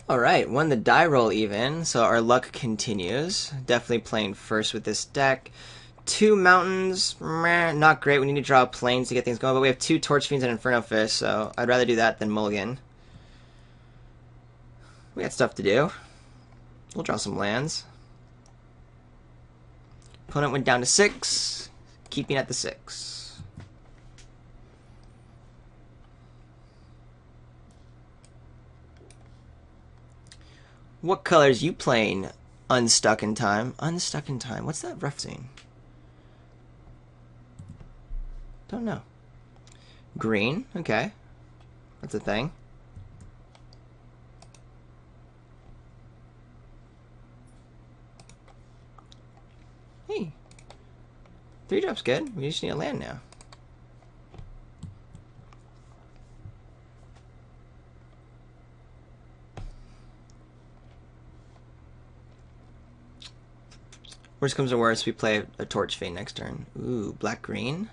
Alright, won the die roll even, so our luck continues. Definitely playing first with this deck. Two mountains, meh, not great. We need to draw planes to get things going, but we have two Torch Fiends and Inferno Fish, so I'd rather do that than Mulligan. We got stuff to do. We'll draw some lands. Opponent went down to 6, keeping at the 6. What colors you playing? Unstuck in Time. Unstuck in Time. What's that referencing? Don't know. Green. Okay. That's a thing. Hey. 3-drop's good. We just need a land now. Worst comes to worst, we play a Torch Fiend next turn. Ooh, black-green.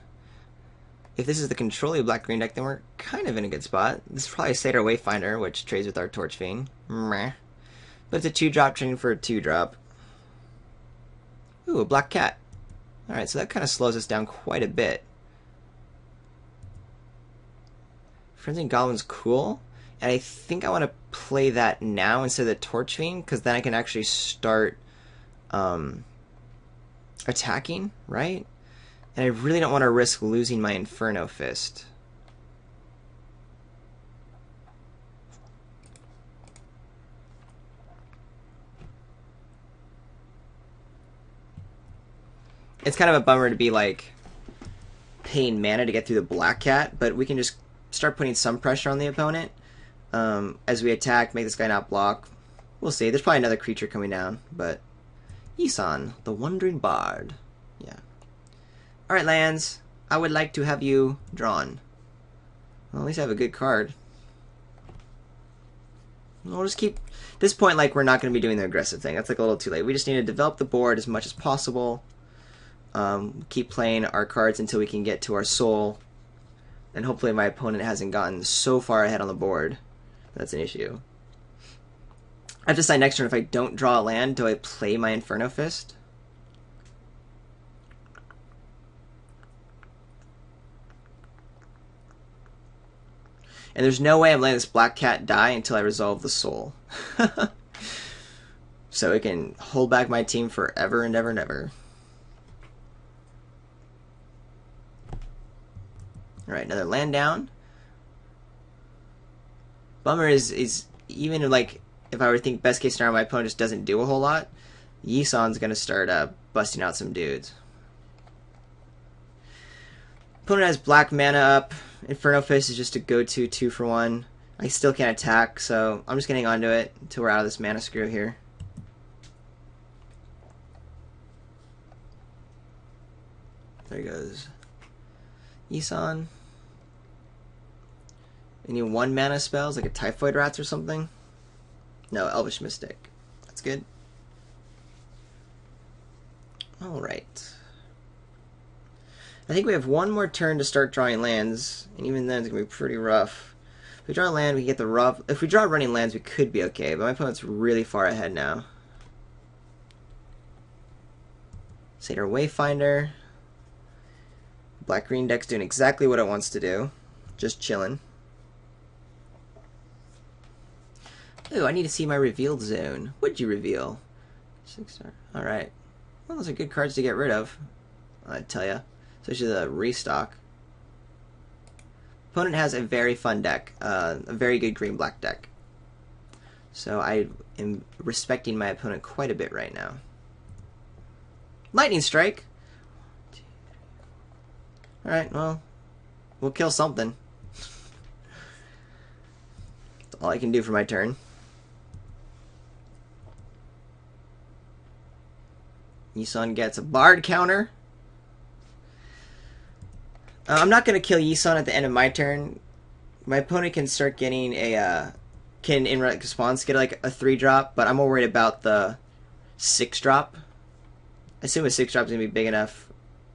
If this is the control of black-green deck, then we're kind of in a good spot. This is probably a Satyr Wayfinder, which trades with our Torch Fiend. Meh. But it's a 2-drop trading for a 2-drop. Ooh, a black cat. Alright, so that kind of slows us down quite a bit. Frenzied Goblin's cool. And I think I want to play that now instead of the Torch Fiend, because then I can actually start attacking, right? And I really don't want to risk losing my Inferno Fist. It's kind of a bummer to be like paying mana to get through the Black Cat, but we can just start putting some pressure on the opponent as we attack, make this guy not block. We'll see. There's probably another creature coming down, but Yisan, the Wandering Bard. Yeah. Alright, lands. I would like to have you drawn. Well, at least I have a good card. We'll just keep... At this point, like, we're not going to be doing the aggressive thing. That's, like, a little too late. We just need to develop the board as much as possible. Keep playing our cards until we can get to our soul. And hopefully my opponent hasn't gotten so far ahead on the board. That's an issue. I have to decide next turn if I don't draw a land, do I play my Inferno Fist? And there's no way I'm letting this Black Cat die until I resolve the soul. So it can hold back my team forever and ever and ever. Alright, another land down. Bummer is even like if I were to think best case scenario, my opponent just doesn't do a whole lot. Yisan's gonna start busting out some dudes. Opponent has black mana up. Inferno Fist is just a go-to 2-for-1. I still can't attack, so I'm just gonna hang on to it until we're out of this mana screw here. There goes Yisan. Any 1-mana spells, like a Typhoid Rats or something? No, Elvish Mystic. That's good. Alright. I think we have one more turn to start drawing lands, and even then it's going to be pretty rough. If we draw a land, we can get the rough. If we draw running lands, we could be okay, but my opponent's really far ahead now. Satyr Wayfinder. Black-green deck's doing exactly what it wants to do. Just chilling. Ooh, I need to see my revealed zone. What'd you reveal? 6-star. Alright. Well, those are good cards to get rid of, I'd tell ya. Especially the restock. Opponent has a very fun deck. A very good green-black deck. So I am respecting my opponent quite a bit right now. Lightning Strike! Alright, well, we'll kill something. That's all I can do for my turn. Yisan gets a Bard counter. I'm not going to kill Yisan at the end of my turn. My opponent can start getting a... can, in response, get like a 3-drop, but I'm more worried about the 6-drop. I assume a 6-drop is going to be big enough.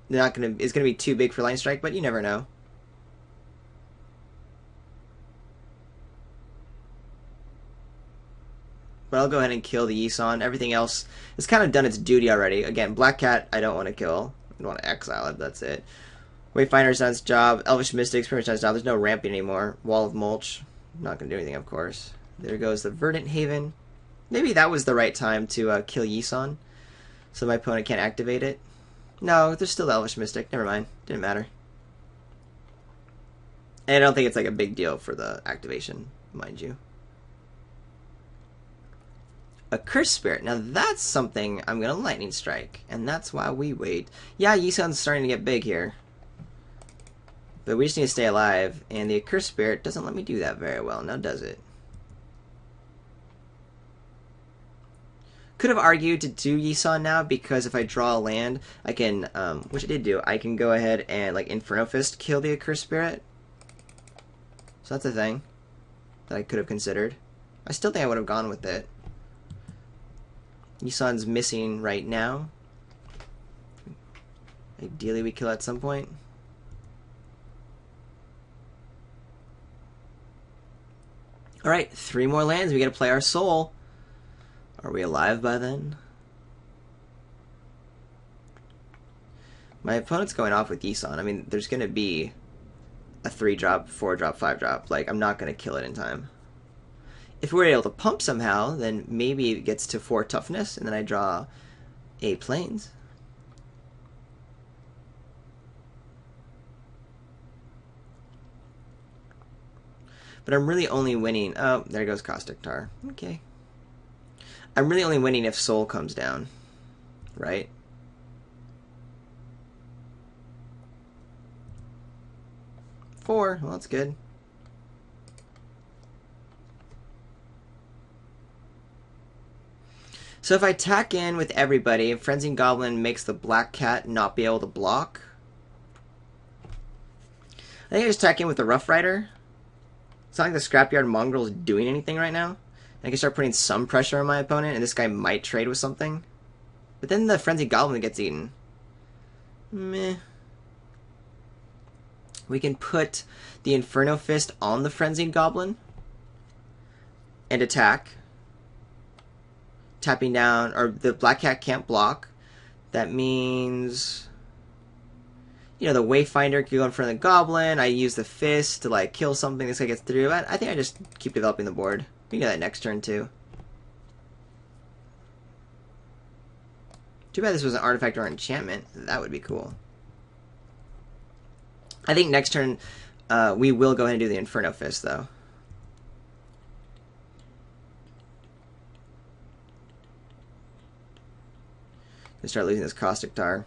They're not going to... It's going to be too big for Lightning Strike, but you never know. But I'll go ahead and kill the Yisan. Everything else has kind of done its duty already. Again, Black Cat, I don't want to kill. I want to exile it, that's it. Wayfinder's done its job. Elvish Mystic's pretty much done its job. There's no ramping anymore. Wall of Mulch. Not going to do anything, of course. There goes the Verdant Haven. Maybe that was the right time to kill Yisan, so my opponent can't activate it. No, there's still the Elvish Mystic. Never mind. Didn't matter. And I don't think it's like a big deal for the activation, mind you. A Curse Spirit. Now that's something I'm going to Lightning Strike, and that's why we wait. Yeah, Yisan's starting to get big here. But we just need to stay alive, and the Curse Spirit doesn't let me do that very well, now does it? Could have argued to do Yisan now, because if I draw a land, I can, which I did do, I can go ahead and, like, Inferno Fist kill the Accursed Spirit. So that's a thing that I could have considered. I still think I would have gone with it. Yisan's missing right now. Ideally we kill at some point. Alright, 3 more lands, we gotta play our soul. Are we alive by then? My opponent's going off with Yisan. I mean, there's going to be a 3-drop, 4-drop, 5-drop. Like, I'm not going to kill it in time. If we're able to pump somehow, then maybe it gets to 4 toughness, and then I draw 8 planes. But I'm really only winning... Oh, there goes Caustic Tar. Okay. I'm really only winning if Soul comes down, right? Four. Well, that's good. So if I tack in with everybody, Frenzied Goblin makes the Black Cat not be able to block. I think I just tack in with the Rough Rider. It's not like the Scrapyard Mongrel is doing anything right now. I can start putting some pressure on my opponent, and this guy might trade with something. But then the Frenzied Goblin gets eaten. Meh. We can put the Inferno Fist on the Frenzied Goblin and attack. Tapping down, or the Black Cat can't block. That means, you know, the Wayfinder can go in front of the Goblin. I use the Fist to, like, kill something this guy gets through. I think I just keep developing the board. We can do that next turn, too. Too bad this was an artifact or enchantment. That would be cool. I think next turn, we will go ahead and do the Inferno Fist, though. Gonna start losing this Caustic Tar.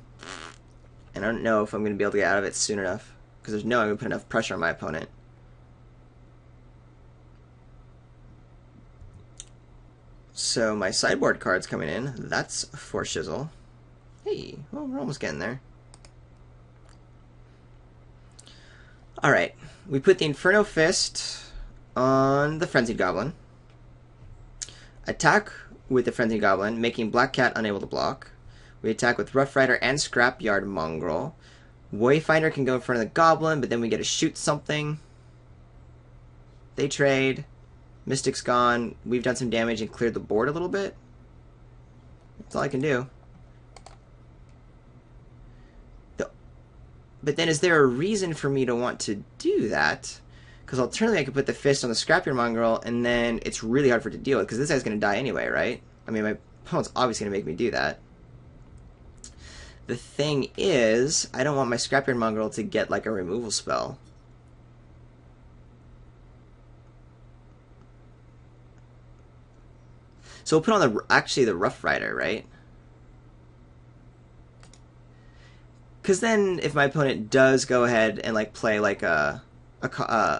And I don't know if I'm going to be able to get out of it soon enough. Because there's no way I'm going to put enough pressure on my opponent. So my sideboard card's coming in. That's for shizzle. Hey, well, we're almost getting there. Alright, we put the Inferno Fist on the Frenzied Goblin. Attack with the Frenzied Goblin, making Black Cat unable to block. We attack with Rough Rider and Scrapyard Mongrel. Wayfinder can go in front of the Goblin, but then we get to shoot something. They trade. Mystic's gone. We've done some damage and cleared the board a little bit. That's all I can do. But then is there a reason for me to want to do that? Because alternatively I could put the Fist on the Scrapyard Mongrel, and then it's really hard for it to deal with, because this guy's going to die anyway, right? I mean, my opponent's obviously going to make me do that. The thing is, I don't want my Scrapyard Mongrel to get, like, a removal spell. So we'll put on actually the Rough Rider, right? Because then, if my opponent does go ahead and, like, play, like, a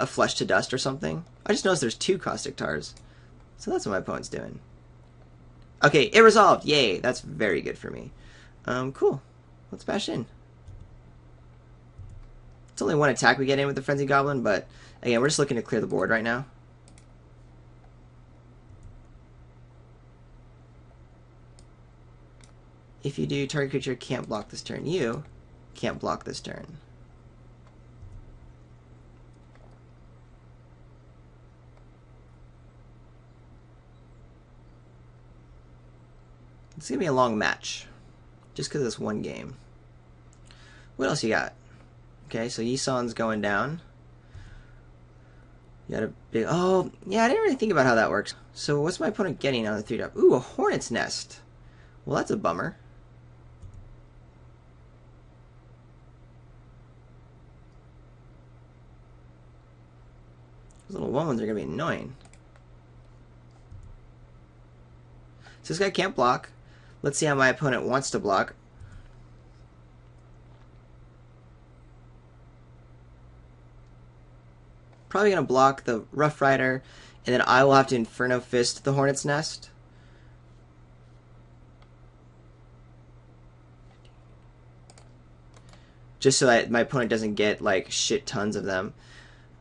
Flesh to Dust or something, I just noticed there's 2 Caustic Tars. So that's what my opponent's doing. Okay, it resolved! Yay! That's very good for me. Cool. Let's bash in. It's only 1 attack we get in with the Frenzied Goblin, but, again, we're just looking to clear the board right now. If you do, target creature can't block this turn. You can't block this turn. It's going to be a long match. Just because it's one game. What else you got? Okay, so Yi San's going down. You got a big... Oh, yeah, I didn't really think about how that works. So what's my opponent getting on the 3-drop? Ooh, a Hornet's Nest. Well, that's a bummer. Those little 1-1s are going to be annoying. So this guy can't block. Let's see how my opponent wants to block. Probably going to block the Rough Rider, and then I will have to Inferno Fist the Hornet's Nest. Just so that my opponent doesn't get, like, shit tons of them.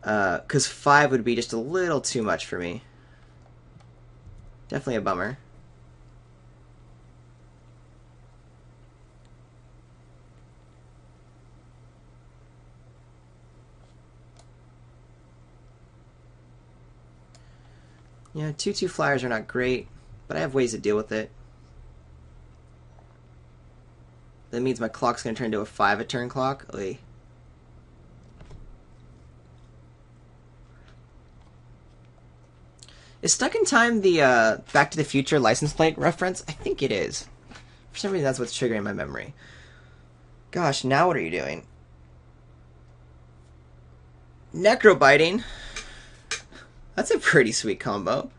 Because 5 would be just a little too much for me. Definitely a bummer. Yeah, 2/2 flyers are not great, but I have ways to deal with it. That means my clock's going to turn into a 5 a turn clock. Oy. Is Stuck in Time the Back to the Future license plate reference? I think it is. For some reason, that's what's triggering my memory. Gosh, now what are you doing? Necrobiting. That's a pretty sweet combo.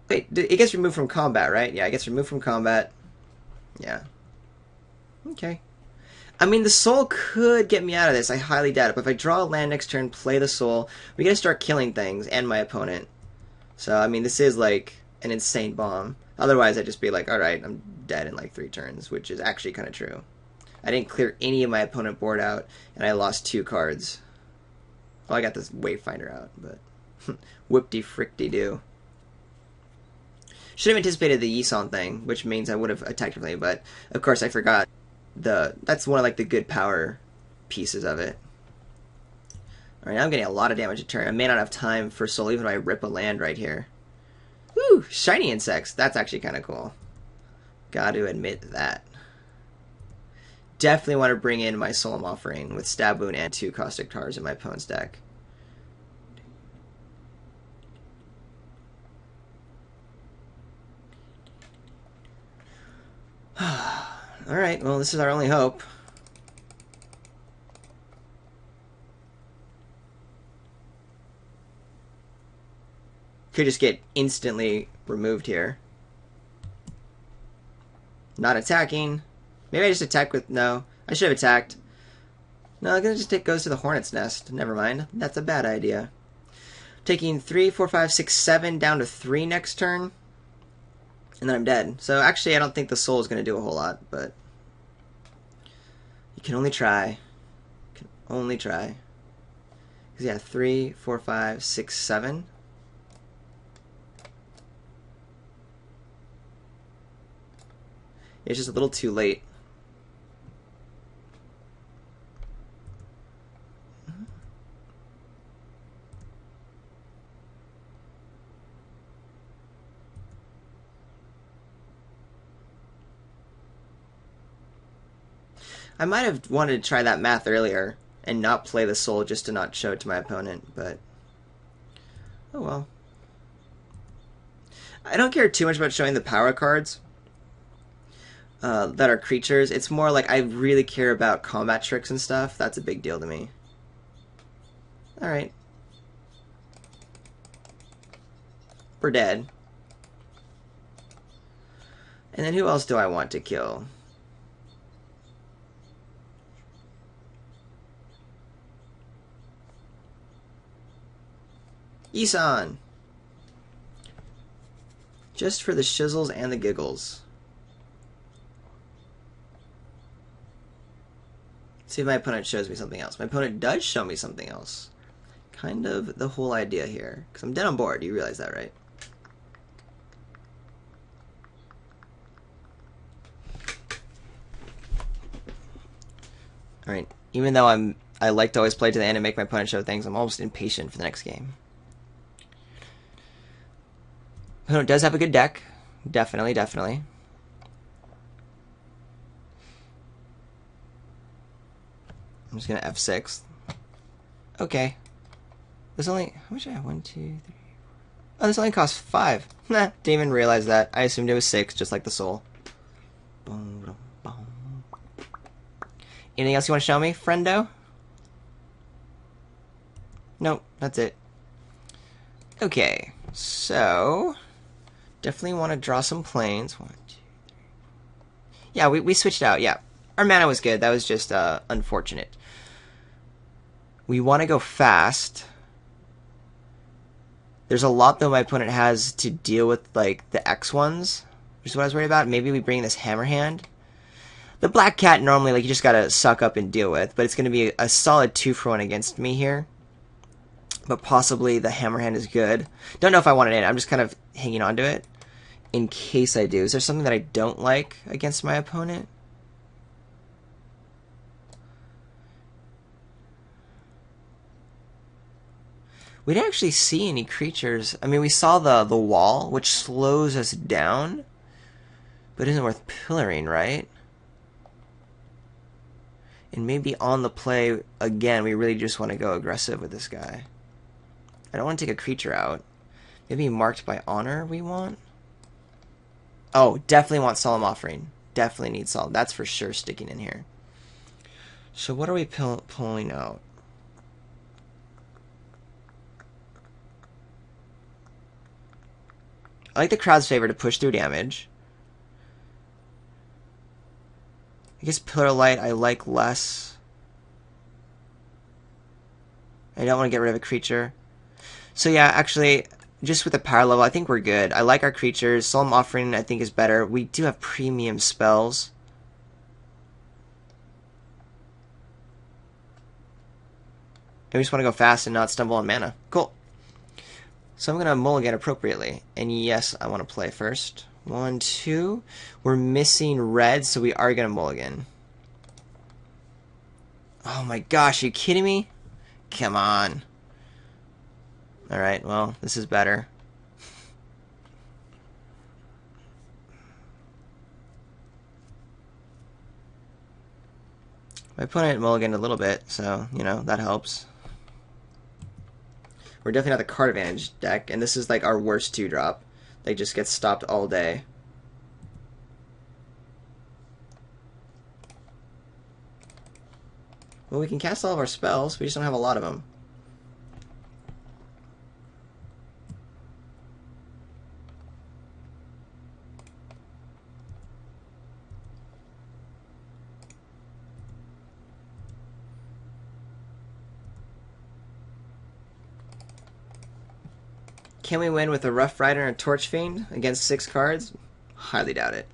Wait, it gets removed from combat, right? Yeah, it gets removed from combat. Yeah. Okay. I mean, the soul could get me out of this. I highly doubt it. But if I draw a land next turn, play the soul, we gotta start killing things and my opponent. So, I mean, this is like an insane bomb. Otherwise, I'd just be like, alright, I'm dead in like 3 turns, which is actually kind of true. I didn't clear any of my opponent board out, and I lost 2 cards. Well, I got this Wayfinder out, but whoop-de-frick-de-doo. Should have anticipated the Yi San thing, which means I would have attacked differently, but of course I forgot that's one of like the good power pieces of it. Alright, now I'm getting a lot of damage a turn. I may not have time for soul even if I rip a land right here. Woo! Shiny insects. That's actually kind of cool. Got to admit that. Definitely want to bring in my Solemn Offering with Stab Wound and 2 Caustic Tars in my opponent's deck. Alright, well, this is our only hope. Could just get instantly removed here. Not attacking. Maybe I just attack with... No, I should have attacked. No, I'm going to just goes to the Hornet's Nest. Never mind. That's a bad idea. Taking 3, 4, 5, 6, 7 down to 3 next turn. And then I'm dead. So actually, I don't think the soul is going to do a whole lot, but... You can only try. You can only try. Because, yeah, 3, 4, 5, 6, 7. It's just a little too late. I might have wanted to try that math earlier and not play the soul just to not show it to my opponent, but oh well. I don't care too much about showing the power cards that are creatures. It's more like I really care about combat tricks and stuff. That's a big deal to me. Alright. We're dead. And then who else do I want to kill? Yi San! Just for the shizzles and the giggles. See if my opponent shows me something else. My opponent does show me something else. Kind of the whole idea here. Because I'm dead on board. You realize that, right? Alright. Even though I like to always play to the end and make my opponent show things, I'm almost impatient for the next game. Opponent does have a good deck. Definitely, definitely. I'm just gonna F6. Okay. This only, how much do I have? 1, 2, 3. Oh, this only costs 5. Nah, didn't even realize that. I assumed it was 6, just like the soul. Boom, boom. Anything else you want to show me, friendo? Nope, that's it. Okay, so definitely want to draw some planes. 1, 2, 3. Yeah, we switched out. Yeah, our mana was good. That was just unfortunate. We want to go fast. There's a lot though my opponent has to deal with, like the X ones, which is what I was worried about. Maybe we bring this Hammerhand. The Black Cat normally, like, you just gotta suck up and deal with, but it's gonna be a solid 2-for-1 against me here. But possibly the Hammerhand is good. Don't know if I want it in. I'm just kind of hanging on to it in case I do. Is there something that I don't like against my opponent? We didn't actually see any creatures. I mean, we saw the wall, which slows us down, but isn't worth pillaring, right? And maybe on the play, again, we really just want to go aggressive with this guy. I don't want to take a creature out. Maybe marked by honor we want? Oh, definitely want Solemn Offering. Definitely need Solemn. That's for sure sticking in here. So what are we pulling out? I like the Crowd's Favor to push through damage. I guess Pillar Light I like less. I don't want to get rid of a creature. So yeah, actually, just with the power level, I think we're good. I like our creatures. Solemn Offering I think is better. We do have premium spells. I just want to go fast and not stumble on mana. Cool. So I'm going to mulligan appropriately. And yes, I want to play first. 1, 2. We're missing red, so we are going to mulligan. Oh my gosh, are you kidding me? Come on. Alright, well, this is better. My opponent mulliganed a little bit, so, you know, that helps. We're definitely not the card advantage deck, and this is like our worst 2-drop. They just get stopped all day. Well, we can cast all of our spells, we just don't have a lot of them. Can we win with a Rough Rider and a Torch Fiend against 6 cards? Highly doubt it.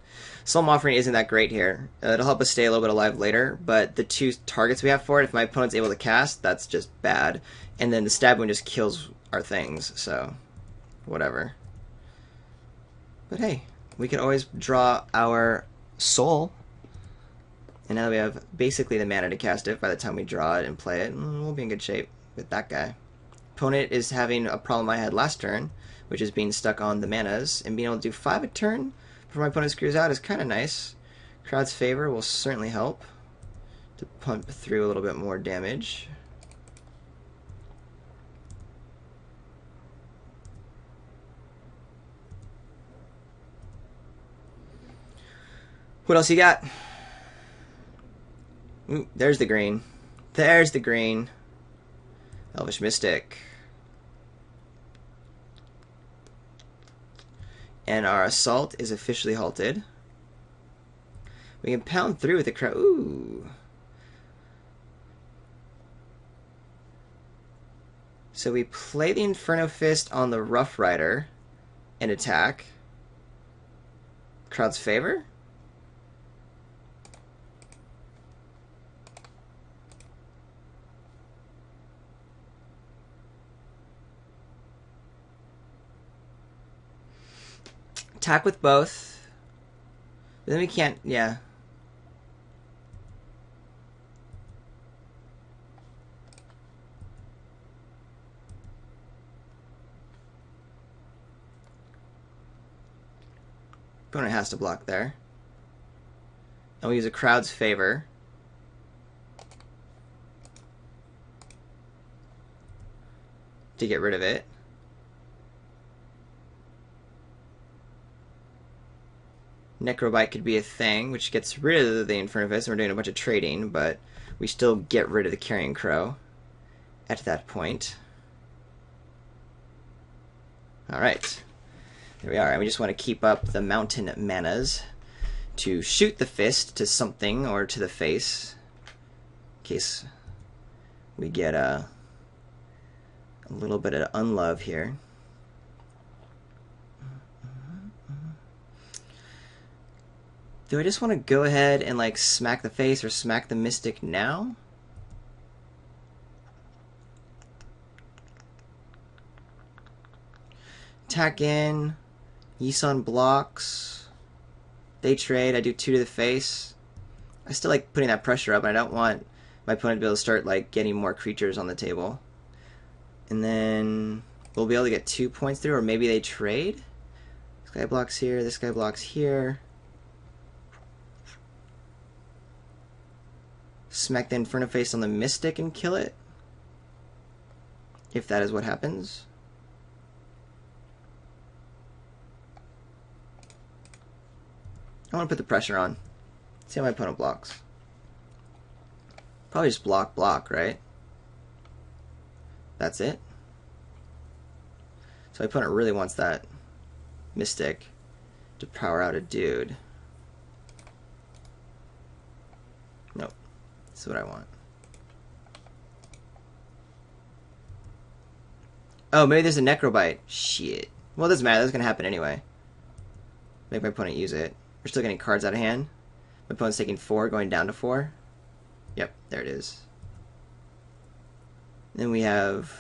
Solemn Offering isn't that great here. It'll help us stay a little bit alive later, but the 2 targets we have for it, if my opponent's able to cast, that's just bad. And then the Stab Wound just kills our things, so whatever. But hey, we can always draw our Soul. And now we have basically the mana to cast it by the time we draw it and play it. We'll be in good shape with that guy. Opponent is having a problem I had last turn, which is being stuck on the manas, and being able to do 5 a turn before my opponent screws out is kind of nice. Crowd's Favor will certainly help to pump through a little bit more damage. What else you got? Ooh, there's the green. There's the green. Elvish Mystic. And our assault is officially halted. We can pound through with the crowd. Ooh. So we play the Inferno Fist on the Rough Rider and attack. Crowd's Favor? Attack with both. But then we can't, yeah. Opponent has to block there. And we use a Crowd's Favor. To get rid of it. Necrobite could be a thing, which gets rid of the Infernifist, and we're doing a bunch of trading, but we still get rid of the Carrion Crow at that point. Alright. There we are. And we just want to keep up the mountain manas to shoot the fist to something or to the face. In case we get a little bit of unlove here. Do I just want to go ahead and like smack the face or smack the mystic now? Attack in. Yisan blocks. They trade. I do 2 to the face. I still like putting that pressure up, and I don't want my opponent to be able to start like getting more creatures on the table. And then we'll be able to get 2 points through, or maybe they trade. This guy blocks here. This guy blocks here. Smack the Infernifist on the Mystic and kill it. If that is what happens. I want to put the pressure on. See how my opponent blocks. Probably just block, right? That's it. So my opponent really wants that Mystic to power out a dude. Nope. That's what I want. Oh, maybe there's a Necrobite. Shit. Well, it doesn't matter. That's going to happen anyway. Make my opponent use it. We're still getting cards out of hand. My opponent's taking 4, going down to 4. Yep, there it is. Then we have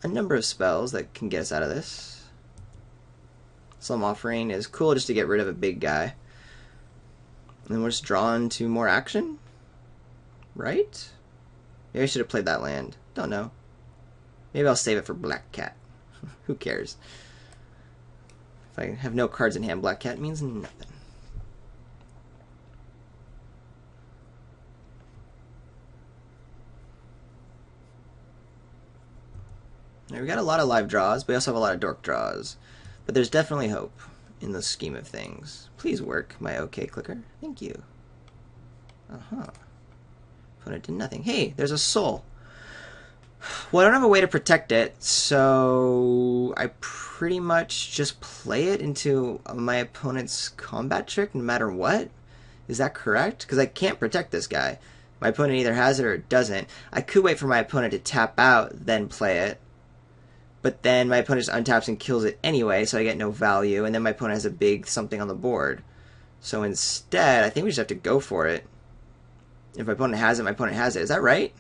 a number of spells that can get us out of this. Solemn Offering is cool just to get rid of a big guy. And then we're just drawn to more action? Right? Maybe I should have played that land. Don't know. Maybe I'll save it for Black Cat. Who cares? If I have no cards in hand, Black Cat means nothing. Now, we got a lot of live draws, but we also have a lot of dork draws. But there's definitely hope in the scheme of things. Please work, my OK clicker. Thank you. Uh-huh. Opponent did nothing. Hey, there's a soul. Well, I don't have a way to protect it, so I pretty much just play it into my opponent's combat trick no matter what. Is that correct? Because I can't protect this guy. My opponent either has it or it doesn't. I could wait for my opponent to tap out, then play it. But then my opponent just untaps and kills it anyway, so I get no value, and then my opponent has a big something on the board. So instead, I think we just have to go for it. If my opponent has it, my opponent has it. Is that right?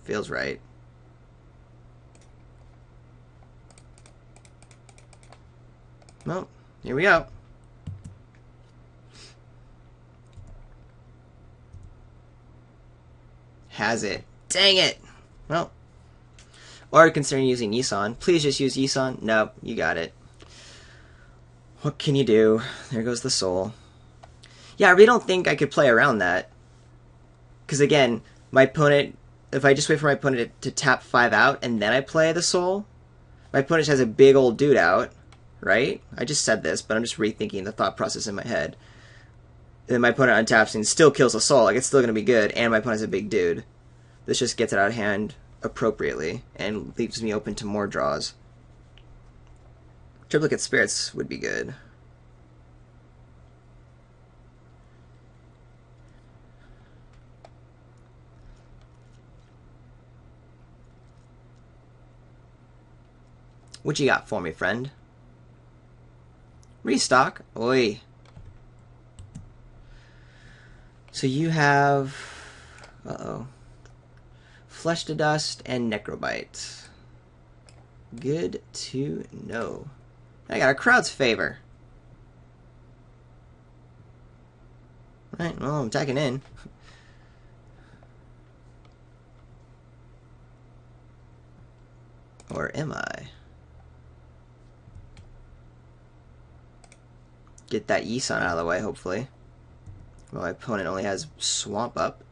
Feels right. Well, here we go. Has it. Dang it! Well. Or considering using Yisan. Please just use Yisan. Nope, you got it. What can you do? There goes the soul. Yeah, I really don't think I could play around that. Because again, my opponent, if I just wait for my opponent to tap 5 out and then I play the soul, my opponent has a big old dude out, right? I just said this, but I'm just rethinking the thought process in my head. And then my opponent untaps and still kills the soul. Like, it's still going to be good, and my opponent has a big dude. This just gets it out of hand appropriately and leaves me open to more draws. Triplicate Spirits would be good. What you got for me, friend? Restock? Oi. So you have... Uh-oh. Flesh to Dust and Necrobite. Good to know. I got a Crowd's Favor. Right, well, I'm attacking in. Or am I? Get that Yisan out of the way, hopefully. Well, my opponent only has Swamp up.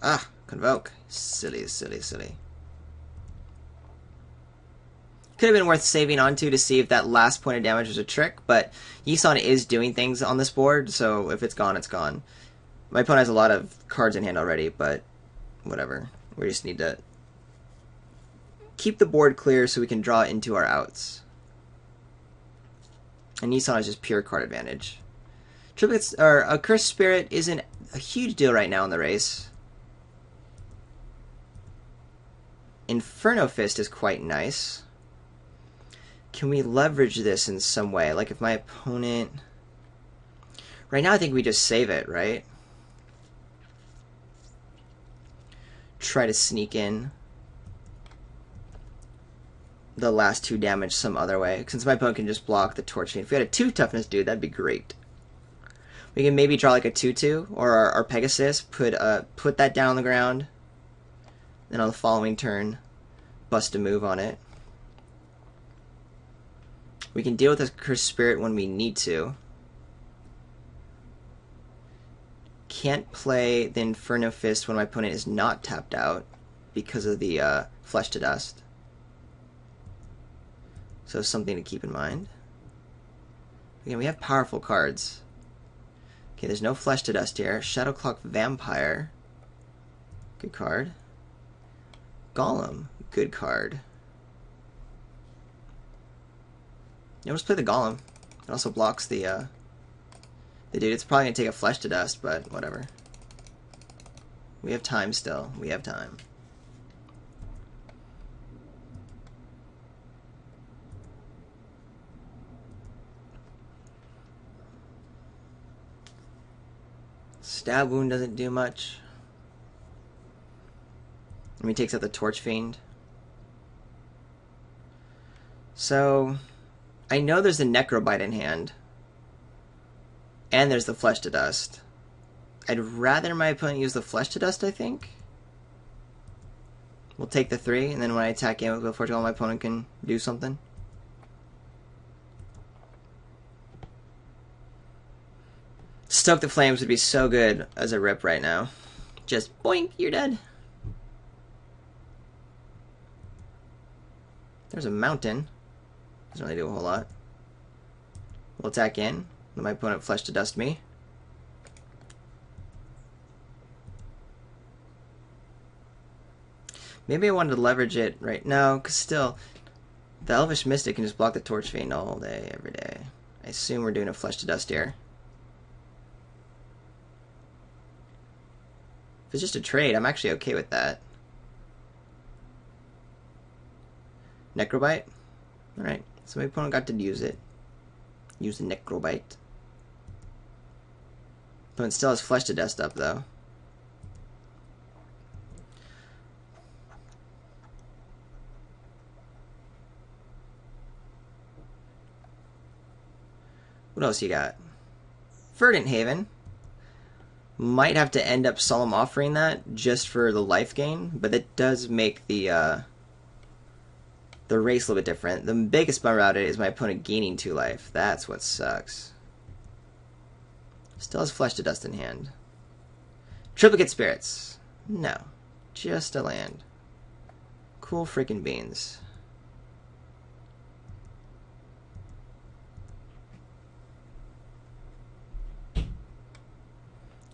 Ah, Convoke. Silly, silly, silly. Could have been worth saving onto to see if that last point of damage was a trick, but Yisan is doing things on this board, so if it's gone, it's gone. My opponent has a lot of cards in hand already, but whatever. We just need to keep the board clear so we can draw into our outs. And Yisan is just pure card advantage. Triplets, or a Cursed Spirit isn't a huge deal right now in the race. Inferno Fist is quite nice. Can we leverage this in some way? Like if my opponent... Right now I think we just save it, right? Try to sneak in the last 2 damage some other way. Since my opponent can just block the Torch Fiend. If we had a 2 toughness dude, that'd be great. We can maybe draw like a 2-2, or our Pegasus, put that down on the ground. Then on the following turn, bust a move on it. We can deal with this Cursed Spirit when we need to. Can't play the Inferno Fist when my opponent is not tapped out because of the Flesh to Dust. So something to keep in mind. Again, we have powerful cards. Okay, there's no Flesh to Dust here. Shadowcloak Vampire. Good card. Golem. Good card. Yeah, let's play the Golem. It also blocks the dude. It's probably going to take a Flesh to Dust, but whatever. We have time still. We have time. Stab Wound doesn't do much. I mean, he takes out the Torch Fiend. So, I know there's the Necrobite in hand. And there's the Flesh to Dust. I'd rather my opponent use the Flesh to Dust, I think. We'll take the 3, and then when I attack in with Will Fortune, my opponent can do something. Stoke the Flames would be so good as a rip right now. Just boink, you're dead. There's a mountain. Doesn't really do a whole lot. We'll attack in. Let my opponent Flesh to Dust me. Maybe I wanted to leverage it right now, because still, the Elvish Mystic can just block the Torch Fiend all day, every day. I assume we're doing a Flesh to Dust here. If it's just a trade, I'm actually okay with that. Necrobite? Alright, so my opponent got to use it. Use the Necrobite. Opponent still has Flesh to Dust up, though. What else you got? Verdant Haven. Might have to end up Solemn Offering that just for the life gain, but it does make the race a little bit different. The biggest bummer about it is my opponent gaining 2 life. That's what sucks. Still has Flesh to Dust in hand. Triplicate Spirits. No. Just a land. Cool freaking beans.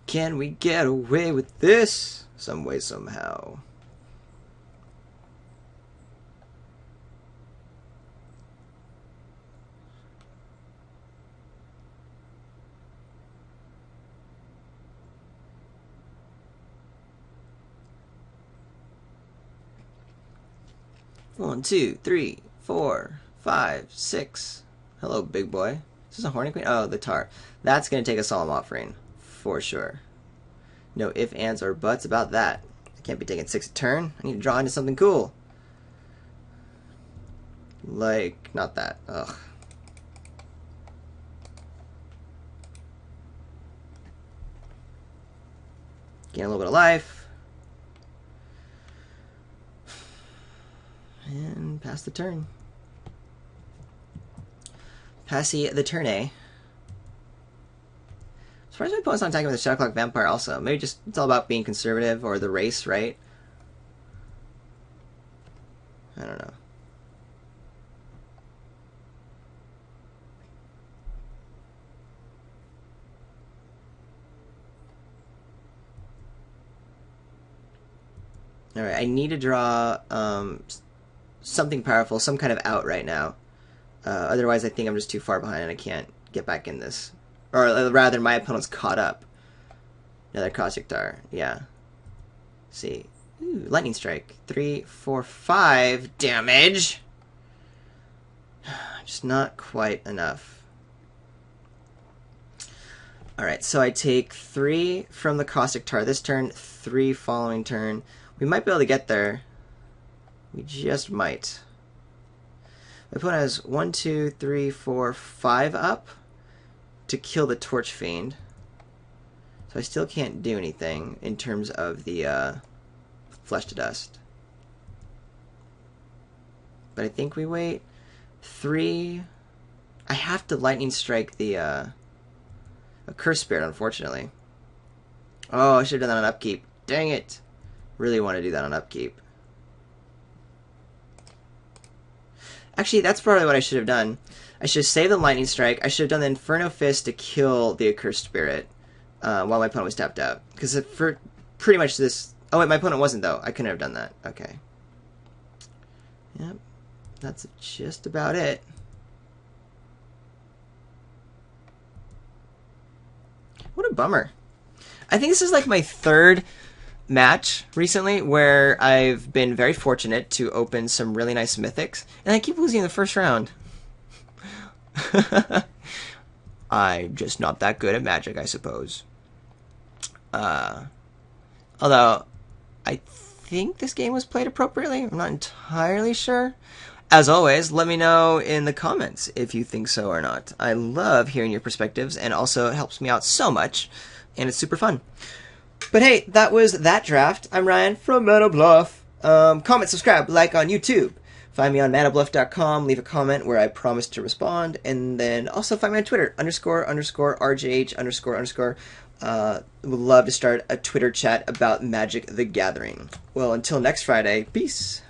Can we get away with this? Some way, somehow. One, 2, 3, 4, 5, 6. Hello, big boy. Is this a Horny Queen? Oh, the Tar. That's going to take a Solemn Offering. For sure. No ifs, ands, or buts about that. I can't be taking 6 a turn. I need to draw into something cool. Like, not that. Ugh. Gain a little bit of life. And pass the turn. Passy the turn, eh? As far as my opponent's not attacking with a Shadowcloak Vampire also. Maybe just it's all about being conservative or the race, right? I don't know. Alright, I need to draw something powerful, some kind of out right now. Otherwise, I think I'm just too far behind and I can't get back in this. Or rather, my opponent's caught up. Another Kha'Zix-Tar, yeah. Let's see. Ooh, Lightning Strike. 3, 4, 5 damage. Just not quite enough. Alright, so I take 3 from the Kha'Zix-Tar this turn, 3 following turn. We might be able to get there. We just might. My opponent has 1, 2, 3, 4, 5 up to kill the Torch Fiend. So I still can't do anything in terms of the Flesh to Dust. But I think we wait. 3. I have to Lightning Strike the a Curse Spirit, unfortunately. Oh, I should have done that on upkeep. Dang it. Really want to do that on upkeep. Actually, that's probably what I should have done. I should have saved the Lightning Strike. I should have done the Inferno Fist to kill the Accursed Spirit while my opponent was tapped out. Because for pretty much this... Oh, wait, my opponent wasn't, though. I couldn't have done that. Okay. Yep. That's just about it. What a bummer. I think this is like my third match recently where I've been very fortunate to open some really nice mythics, and I keep losing in the first round. I'm just not that good at Magic, I suppose. Although, I think this game was played appropriately. I'm not entirely sure. As always, let me know in the comments if you think so or not. I love hearing your perspectives, and also it helps me out so much, and it's super fun. But hey, that was that draft. I'm Ryan from Mana Bluff. Comment, subscribe, like on YouTube. Find me on manabluff.com. Leave a comment where I promise to respond. And then also find me on Twitter, __RJH___. Would love to start a Twitter chat about Magic the Gathering. Well, until next Friday, peace.